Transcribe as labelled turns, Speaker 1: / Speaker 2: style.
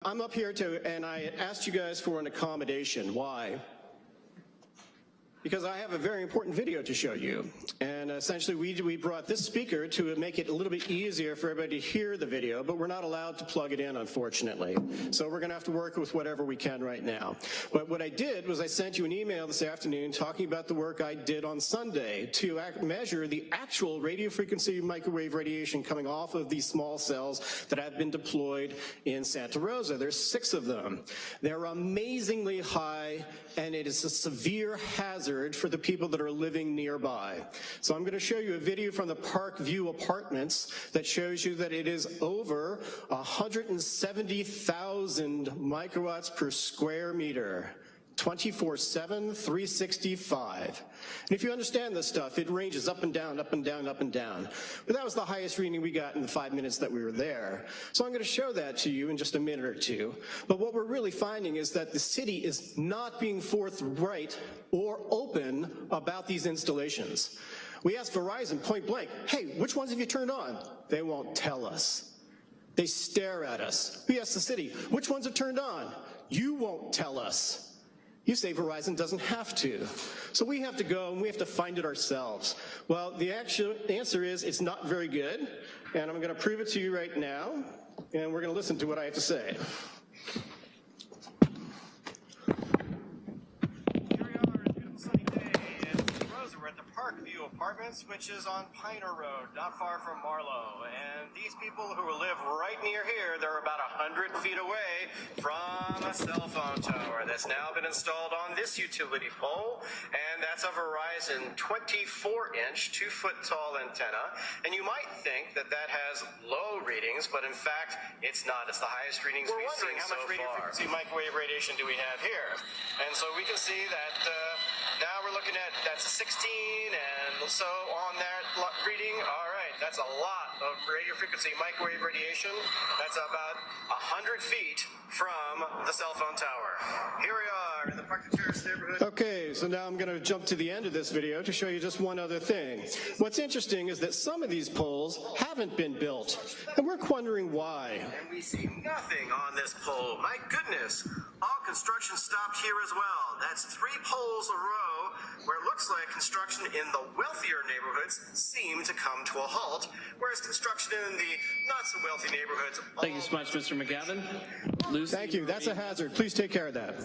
Speaker 1: I'm up here and I asked you guys for an accommodation. Why? Because I have a very important video to show you. And essentially we brought this speaker to make it a little bit easier for everybody to hear the video, but we're not allowed to plug it in, unfortunately. So we're gonna have to work with whatever we can right now. But what I did was I sent you an email this afternoon talking about the work I did on Sunday to measure the actual radio frequency microwave radiation coming off of these small cells that have been deployed in Santa Rosa. There's 6 of them. They're amazingly high, and it is a severe hazard for the people that are living nearby. So I'm going to show you a video from the Park View Apartments that shows you that it is over 170,000 microwatts per square meter. 24/7, 365. And if you understand this stuff, it ranges up and down, up and down, up and down. But that was the highest reading we got in the 5 minutes that we were there. So I'm going to show that to you in just a minute or two. But what we're really finding is that the city is not being forthright or open about these installations. We asked Verizon point blank, hey, which ones have you turned on? They won't tell us. They stare at us. We asked the city, which ones are turned on? You won't tell us. You say Verizon doesn't have to. So we have to go and we have to find it ourselves. Well, the answer is it's not very good, and I'm gonna prove it to you right now, and we're gonna listen to what I have to say. Here we are, it's a beautiful sunny day in Rosa. We're at the Park View Apartments, which is on Piner Road, not far from Marlow. And these people who live right near here, they're about 100 feet away from a cell phone tower that's now been installed on this utility pole, and that's a Verizon 24-inch, 2-foot-tall antenna. And you might think that that has low readings, but in fact, it's not. It's the highest readings we've seen so far. We're wondering how much radio frequency microwave radiation do we have here? And so we can see that now we're looking at, that's a 16, and so on that reading, all right, that's a lot of radio frequency microwave radiation. That's about 100 feet from the cell phone tower. Here we are in the Park Terrace neighborhood. Okay, so now I'm going to jump to the end of this video to show you just one other thing. What's interesting is that some of these poles haven't been built, and we're wondering why. And we see nothing on this pole. My goodness, all construction stopped here as well. That's 3 poles a row, where it looks like construction in the wealthier neighborhoods seem to come to a halt, whereas construction in the not-so-wealthy neighborhoods...
Speaker 2: Thank you so much, Mr. McGavin.
Speaker 1: Thank you. That's a hazard. Please take care of that.